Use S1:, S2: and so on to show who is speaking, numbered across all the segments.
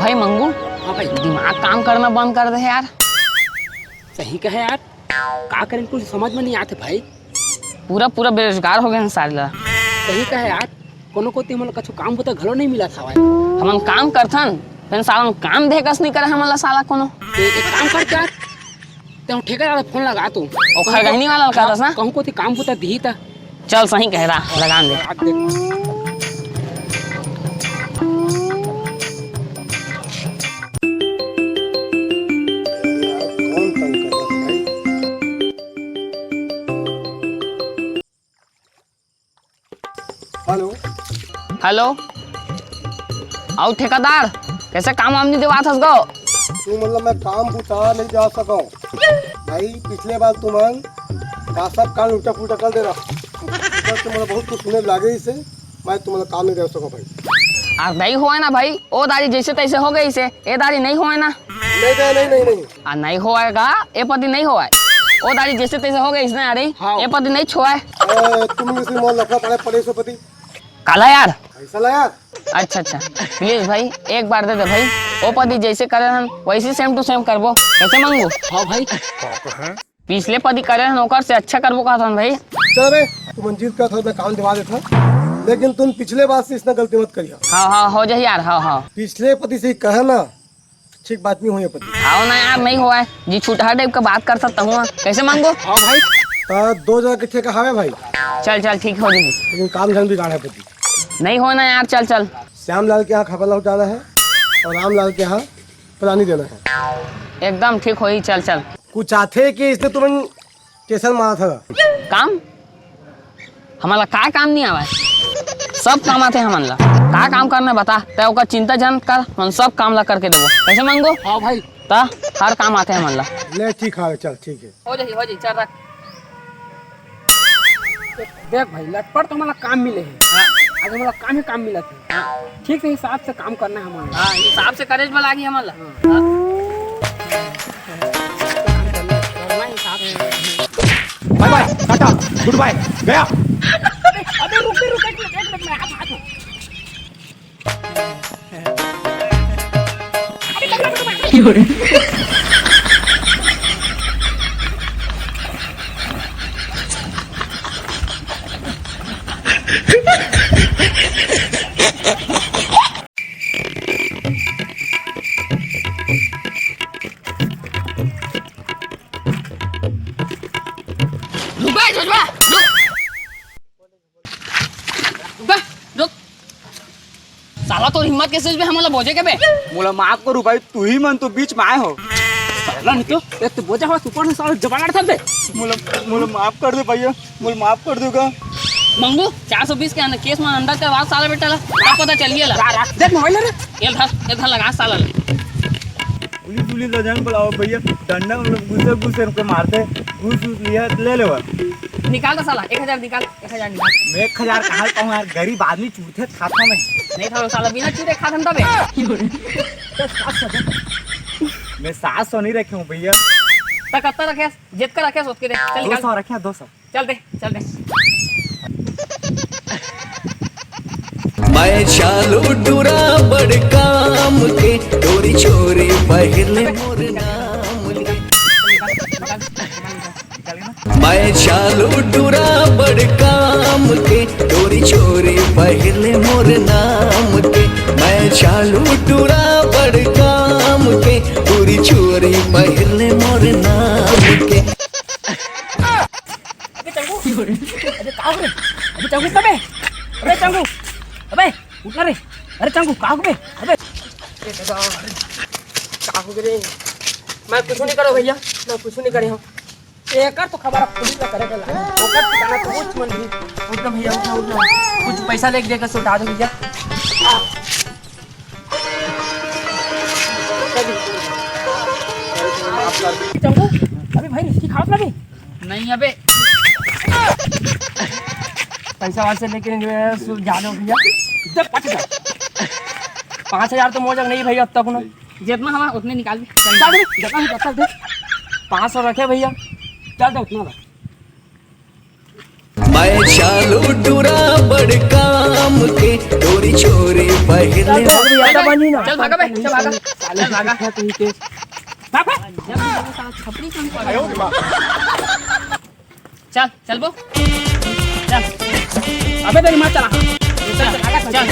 S1: भाई मंगू,
S2: हाँ भाई,
S1: दिमाग काम करना बंद कर दे यार।
S2: सही कहे यार, का करें कुछ समझ में नहीं आते भाई।
S1: पूरा पूरा बेरोजगार हो गए हैं सारे ला।
S2: सही कहे यार, कोनो को हमन कछु काम होता घलो नहीं मिला था भाई।
S1: हमन काम करथन फिर साला काम देकस नहीं करे हमन ला साला कोनो।
S2: एक काम कर यार, ते ठेकेदार वाला फोन लगा तू
S1: और खरगहनी वाला लगा दस ना।
S2: कहूं को काम होता दी था।
S1: चल सही कह रहा, लगान दे।
S3: हेलो
S1: हेलो, आओ ठेकेदार, कैसे काम वाम नहीं दिवात हस गो?
S3: तू मतलब मैं काम पूछा नहीं जा सका भाई। पिछले बार तुमन का सब काम उल्टा पुल्टा कर दे रहा तुम्हारा बहुत कुछ सुने लागे इसे। मैं तुम्हारा काम नहीं दे सका भाई।
S1: आ नहीं होए ना भाई, ओ दारी जैसे तैसे हो गई से, ए दारी नहीं होए ना।
S3: नहीं नहीं नहीं नहीं
S1: आ नहीं होएगा, ए पति नहीं होए। ओ दारी जैसे तैसे हो गई इसने आ रही,
S2: हाँ।
S1: ए पति नहीं छोए।
S3: तुम इसी मोल लफड़ा पड़े पड़े सो पति
S1: काला यार।
S3: ऐसा ला यार।
S1: अच्छा अच्छा, प्लीज भाई एक बार दे दे भाई। ओ पति जैसे करे हम वैसे सेम टू सेम करबो। कैसे मंगू?
S2: हाँ भाई,
S1: पिछले पति करे हम ओकर से अच्छा करबो का भाई।
S3: चल बे, तुम मंजीत का था मैं काम दिवा देता, लेकिन तुम पिछले बार से इसने गलती मत करिए।
S1: हाँ हाँ हो जाए यार। हाँ हाँ
S3: पिछले पति से कहा ना, ठीक बात नहीं हुई पति।
S1: आओ ना यार, नहीं हुआ है जी, छूटा टाइप का बात कर सकता हूँ। कैसे मांगो?
S2: हाँ भाई,
S3: दो जगह के ठेका हवे भाई,
S1: चल चल ठीक हो जाएगी।
S3: लेकिन काम धन भी गाड़ा पति।
S1: नहीं होना यार, चल चल।
S3: श्यामलाल के यहाँ खबर लौटाना है और रामलाल के यहाँ पुरानी देना है।
S1: एकदम ठीक हो ही, चल चल।
S3: कुछ आते कि इसने तुम केसर मारा था।
S1: काम हमारा का काम नहीं आवा है, सब काम आते हैं हमन ला। का काम करना बता, ते ओकर चिंता जन कर, हम सब काम ला करके देबो। कैसे मांगो?
S2: हाँ भाई,
S1: ता हर काम आते हैं हमन ला।
S3: ले ठीक है, चल ठीक है।
S1: हो जाए चल रख।
S2: देख भाई, लटपट तो हमारा काम मिले है। आज हमारा काम ही काम मिला था। ठीक से हिसाब से काम करना है हमारा।
S1: हाँ हिसाब से करेज में लागी हमन ला।
S4: Bye bye, tata, good bye, गया।
S2: अबे रुक एक मिनट में हाथ
S1: साला तो हिम्मत कैसे भी हमला बोझे के बे?
S4: मोला माफ करू भाई, तू ही मन तो बीच में आए हो।
S2: साला नहीं तो एक तो बोझा हुआ ऊपर से साला जबान अड़ता दे।
S4: मोला माफ कर दे भैया, मोला माफ कर दूंगा।
S1: मंगू 420 के अंदर केस में अंदर के बाद साला बेटा ला क्या पता चलिए ला।
S2: देख मोबाइल रे,
S1: ये धर लगा साला ले।
S4: पुलिस जान बुलाओ भैया, डंडा मतलब गुस्से हमको मारते, घूस लिया ले ले।
S1: निकाल दो साला, 1000 निकाल, 1000 निकाल।
S4: मैं 1000 कहाँ पाऊँ यार, गरीब आदमी चूते खाता में
S1: नहीं था साला, बिना चूरे खा धंधा बे।
S4: मैं 700 नहीं रखे हूँ भैया।
S1: तक कत्ता रखे, जित कर रखे सोच के दे। चल निकाल,
S4: 200 रखे, 200।
S1: चल दे।
S5: मैं चालू डूरा बड़ काम के, तोरी छोरी पहिरले मोर नाम के। मैं चालू डूरा बड़ काम के, तोरी छोरी पहिरले मोर नाम के। मैं चालू डूरा बड़ काम के, तोरी छोरी पहिरले मोर नाम के।
S2: अबे चंगू, अबे उठना रे। अरे चंगू काहू बे, अबे काहू रे। मैं कुछ नहीं करो भैया, मैं कुछ नहीं करे हूँ। एक तो खबर पुलिस का करेगा ला। ओकर ठिकाना तो कुछ मन नहीं। उठना भैया, उठना। कुछ पैसा लेके देकर से उठा दो भैया। चंगू, अबे भाई इसकी खाओ ना भी।
S1: नहीं अबे
S2: पैसा वहाँ से लेके जाने भैया। 5000 तो मोजक नहीं भैया अब तक ना।
S1: जितना हवा उतने निकाल दे।
S2: चल दे 500 रखे भैया, चल दे उतना।
S5: मैं चालू डूरा बड़ काम के, तोरी छोरी पहले
S1: चल भागा बे, चल भागा, चल भागा। चल चल बो, चल
S2: अबे तेरी माँ चला
S1: चल चल।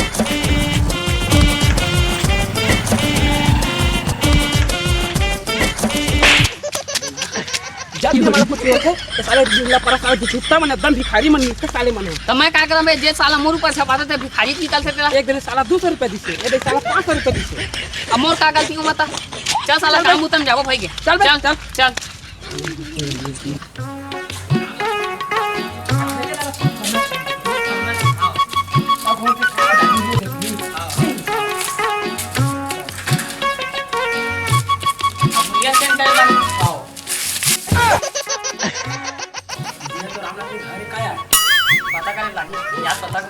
S2: जब भी हमारा कुछ होते तो साले जिला पर साले झूठा मन एकदम भिखारी मन निकल साले मन है।
S1: तो मैं क्या करूं बे, जे साला मोर ऊपर छपाते थे भिखारी निकल से तेरा।
S2: एक दिन साला 200 रुपए दिसे, एक दिन साला 500 रुपए दिसे।
S1: अब मोर का गलती हो बता। चल साला काम उतम जाबो भाई के।
S2: चल बे,
S1: चल
S2: चल।
S1: चल। ये सेंटर लगा। पता करे लागी याद पता कर।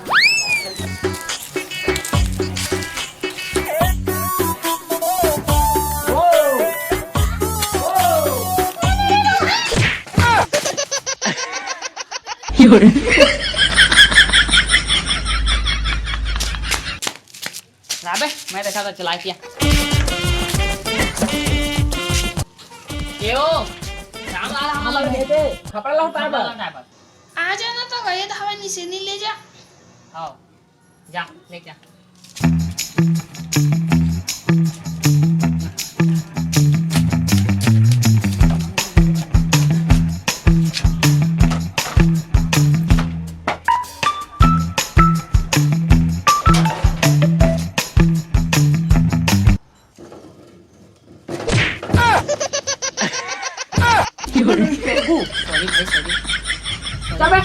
S1: राबे मैं देखा था चला किया यो काम आ रहा हम लग रहे थे
S2: खपड़ा ला होता है बस।
S6: आ जाना तो गए धावा नीचे नहीं ले जा।
S1: आओ जा ले जा। सॉरी भाई सॉरी।
S2: चल बे।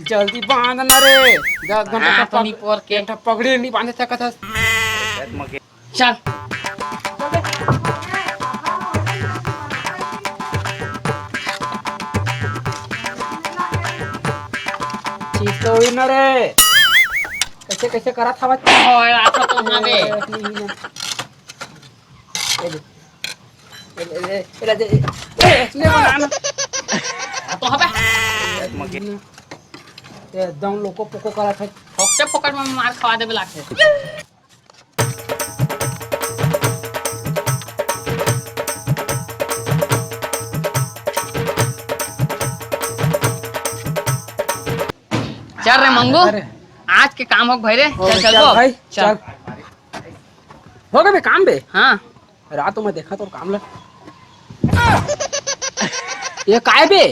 S2: जल्दी बांध ना रे, 10 घंटे
S1: हाँ,
S2: का
S1: तो नहीं पोर के।
S2: पगड़ी नहीं बांध सकत हस।
S1: चल
S2: ठीक तो हुई ना रे, कैसे कैसे करा था बच्चा।
S1: और आता तो ना बे।
S2: ले बनाना
S1: तो हबे
S2: एकदम लोको पोको करा था।
S1: फोकटे फोकट में मार खवा देबे लागते। चल रे मंगू, आज के काम हो भाई रे। चल चल बो
S2: भाई चल। हो गए बे काम बे।
S1: हाँ
S2: रात में देखा तो काम लग ये काय बे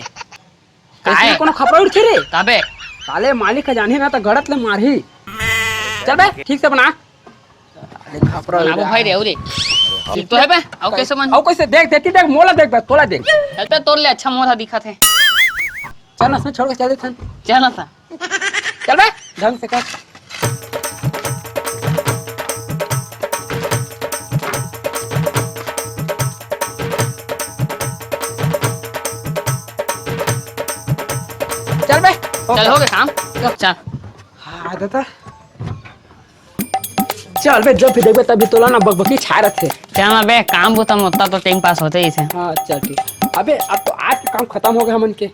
S1: काय?
S2: कोनो खपरा उठ रे
S1: तबे
S2: साले मालिक का जाने ना तो गड़त ले मारही। चल बे ठीक से बना। साले खपरा
S1: बनाबो भाई रे औरे ठीक तो है बे। और कैसे बन
S2: औ कैसे देख देखी देख मोला देख बे तोला देख।
S1: चल पे तोड़ ले, अच्छा मोरा दिखत है।
S2: चल ना छोड़ के चल दे थन।
S1: चल ना सा
S2: चल बे ढंग से कर। चल बे
S1: चल हो गया काम। चल
S2: हाँ दादा चल बे जब भी देखबे तभी तोला ना बकबकी छा रहे थे।
S1: चल ना बे, काम बुता में उतना तो टाइम पास होते ही से।
S2: हाँ चल ठीक। अबे अब तो आज के काम खत्म हो गया हमन के।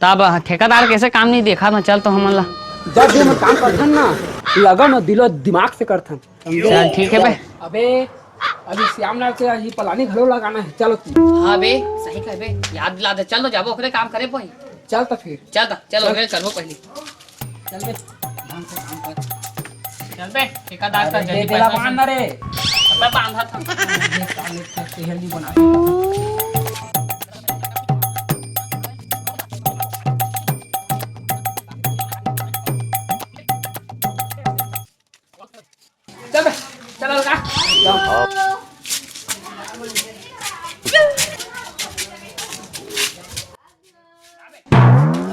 S1: तब ठेकेदार कैसे काम नहीं देखा ना। चल तो हमन ला
S2: जब भी हम काम करथन ना लगन और दिलो दिमाग से करथन।
S1: चल ठीक है बे।
S2: अबे अभी श्यामलाल के ही पलानी घरो लगाना है। चलो तू।
S1: हाँ बे सही कह बे, याद दिला दे। चल तो जाबो ओकरे काम करे पही।
S2: चल तो फिर
S1: चल तो चल ओकरे करबो पहली।
S2: चल बे ढंग से काम कर।
S1: चल बे ठेकेदार का
S2: अरे
S1: जल्दी
S2: तेरा
S1: पैसा
S2: बांध ना रे।
S1: अबे बांधा था।
S2: ये काम एक शहर नहीं बना। चल बे चल लगा।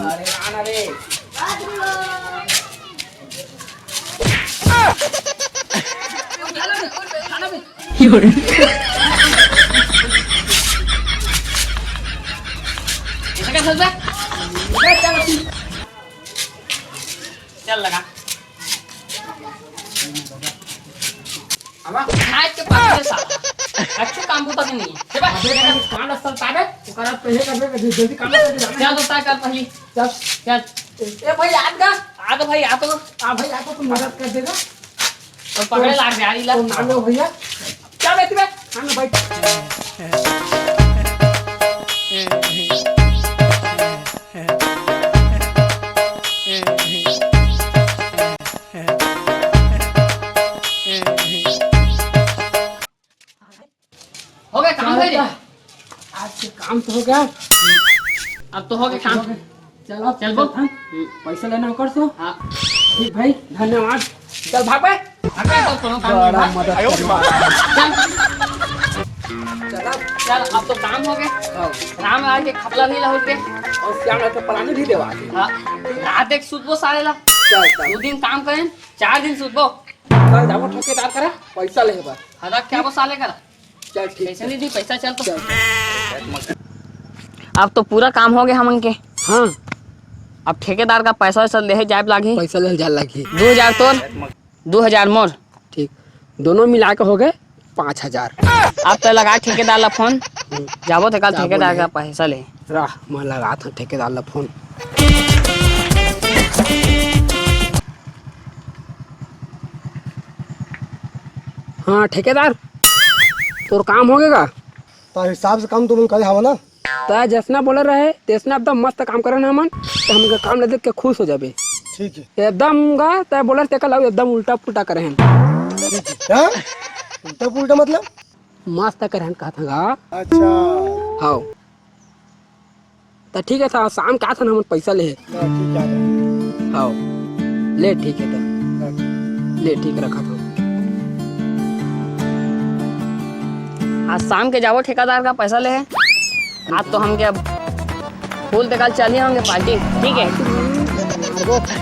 S2: अरे आना रे।
S1: ऐसा क्या चल बे? चल लगा।
S2: अब
S1: आज के पास साला अच्छे काम को तक नहीं है बा
S2: कान असल ताबे ओकरा पहिले करबे जल्दी काम कर दे
S1: क्या दोस्ता कर पहली
S2: चल
S1: क्या
S2: ए भाई
S1: आ तो भाई आ तो
S2: भाई आपको तुम मदद कर देगा
S1: और पकड़े लाग गाड़ी ला
S2: तो मान लो भैया क्या बैठी बे हाँ भाई
S1: हो गया काम भाई
S2: आज से काम तो हो गया
S1: अब तो हो गया काम
S2: चलो
S1: चल बोल
S2: पैसा लेना कर सो
S1: हाँ
S2: ठीक भाई धन्यवाद चल भाग बे
S1: तो कोनो काम
S2: बड़ा
S1: नहीं
S2: मदद
S1: चल चल अब तो काम हो गया राम लाल के खपला भी ला हो गए
S2: और श्याम के पलानी भी देवा
S1: हाँ रात एक सुतबो सारे ला
S2: चल चल
S1: 2 दिन काम करें 4 दिन सुतबो
S2: कल जाओ ठेकेदार करा पैसा ले बा
S1: हदा क्या वो साले करा
S2: चल ठीक
S1: पैसे नहीं दी पैसा चल तो अब तो पूरा काम हो गया हमन के
S2: हाँ
S1: अब ठेकेदार का पैसा वैसा ले जाए लागी
S2: पैसा ले जा लगी
S1: 2000 तोर 2000 मोर
S2: ठीक दोनों मिला के हो गए 5000
S1: अब तो लगा ठेकेदार ला फोन जाबो तो कल
S2: जाबो
S1: ठेकेदार
S2: ले।
S1: का पैसा ले
S2: राह मैं लगा था ठेकेदार ला फोन हाँ ठेकेदार तोर काम हो गएगा
S3: तो हिसाब से काम तुम करे हवा ना
S2: ता जैसना बोले रहे तेसना एकदम मस्त काम करे ना हमन तो हमके काम ले देख के खुश हो जाबे
S3: ठीक है
S2: एकदम गा ते बोले ते कल एकदम उल्टा पुल्टा करे हम
S3: क्या उल्टा पुल्टा मतलब
S2: मस्त करे हम कहा था गा
S3: अच्छा
S2: हाँ तो ठीक है था शाम के आता ना हम पैसा ले
S3: ना, ठीक है
S2: हाँ ले ठीक है तो
S3: ना,
S2: ले ठीक रखा था
S1: आज शाम के जाबो ठेकेदार का पैसा ले आज तो हम क्या फूल ते कल चलिए होंगे पार्टी ठीक है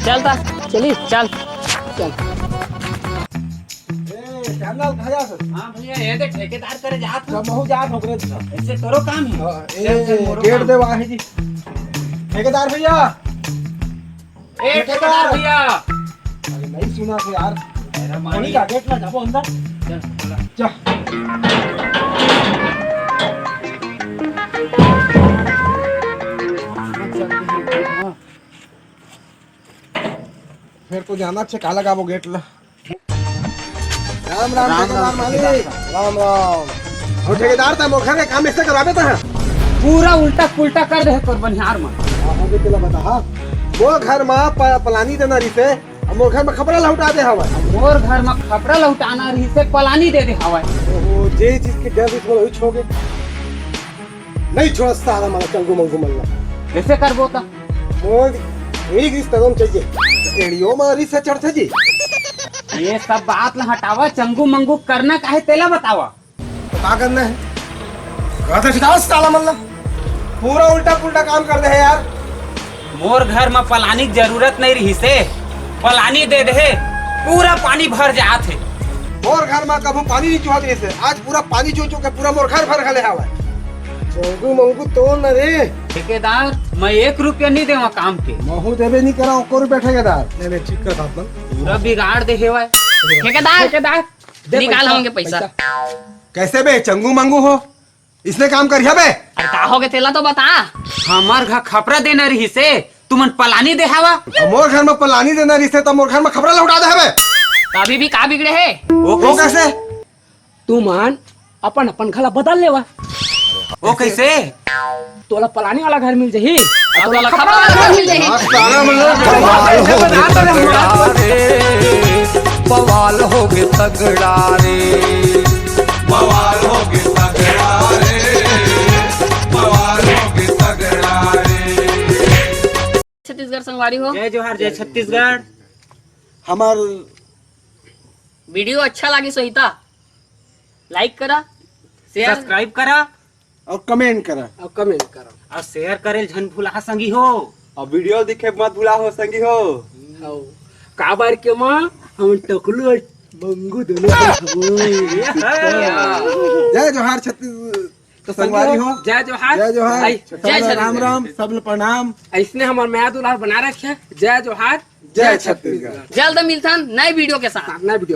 S1: चलता
S2: चलिए
S1: चल
S2: चल
S3: श्यामलाल भैया से
S4: हाँ भैया ये देख ठेकेदार करे जात
S3: जब महू जात हो गए
S4: ऐसे करो काम है
S3: गेट दे वाहे जी ठेकेदार भैया
S4: ए ठेकेदार भैया
S3: अरे नहीं सुना तो यार
S4: पानी का गेट ला जाबो अंदर
S3: जा फिर तो जाना अच्छे काला गाबो गेट ला राम राम ठेकेदार मालिक राम राम और ठेकेदार ता मोखर के काम ऐसे करावे ता
S2: पूरा उल्टा पुल्टा कर दे पर बनिहार में
S3: आगे तेला बता हां मोर घर में पलानी देना रिसे मोर घर में खपरा लौटा दे हवा
S2: मोर घर में खपड़ा लौटाना रही से पलानी दे दे हवा
S3: ओहो जे चीज के डर इसमें वही छोगे नहीं छोड़ सारा मारा चंगू मंगू मल्ला
S2: कैसे करबो ता
S3: मोर एक रिश्ता दम चाहिए एड़ियो में रिश्ता चढ़ते जी
S2: ये सब बात ला हटावा चंगू मंगू करना काहे तेला बतावा
S3: तो क्या करना है कहते सिखाओ साला मल्ला पूरा उल्टा पुल्टा काम कर दे है यार
S7: मोर घर में पलानी की जरूरत नहीं रही से पलानी दे दे पूरा पानी भर जात है
S3: मोर घर में कभी पानी नहीं चुहा से आज पूरा पानी चो चो के पूरा मोर घर भर गले हवा चंगू मंगू तो न रे
S7: ठेकेदार मैं 1 रुपया नहीं देवा काम के
S3: महू देवे नहीं करा ओकर बैठेगा दार नहीं नहीं ठीक कर अपन
S7: पूरा बिगाड़ दे हेवा
S1: ठेकेदार निकाल होंगे पैसा
S3: कैसे बे चंगू मंगू हो इसने काम करिया बे
S1: अरे का हो गए तेला तो बता
S7: हमार घर खपरा देना रही से तुमन पलानी दे हवा
S3: मोर घर में पलानी देना रिश्ते तो मोर घर में खबरा लौटा दे हवे
S1: अभी भी का बिगड़े है
S3: वो कैसे
S2: तू मान अपन अपन घर बदल लेवा
S7: वो कैसे
S2: तोला पलानी वाला घर मिल जाही
S1: अब तो खपरा वाला घर मिल जाएगी
S5: बवाल हो गए तगड़ा रे बवाल हो गए तगड़ा रे बवाल हो गए तगड़ा रे
S1: छत्तीसगढ़ संगवारी हो
S7: जय जोहार जय छत्तीसगढ़
S3: हमार
S1: वीडियो अच्छा लगी सोहिता लाइक करा शेयर
S7: सब्सक्राइब करा
S3: और कमेंट करा
S2: अब कमेंट करो
S7: और शेयर करे झन भुला संगी हो
S4: और वीडियो दिखे मत भूला हो संगी हो
S2: हाउ काबर के मां हम टकलू और मंगू दोनों
S3: जय जोहार छत्तीस संगवारी हो
S2: जय जोहार
S3: जय जोहार
S2: आई,
S1: जय
S3: राम राम सब लोग प्रणाम
S2: ऐसने हमार माया दुलार बना रखे जय जोहार
S3: जय छत्तीसगढ़
S1: जल्द मिलथन नए वीडियो के साथ
S2: नया वीडियो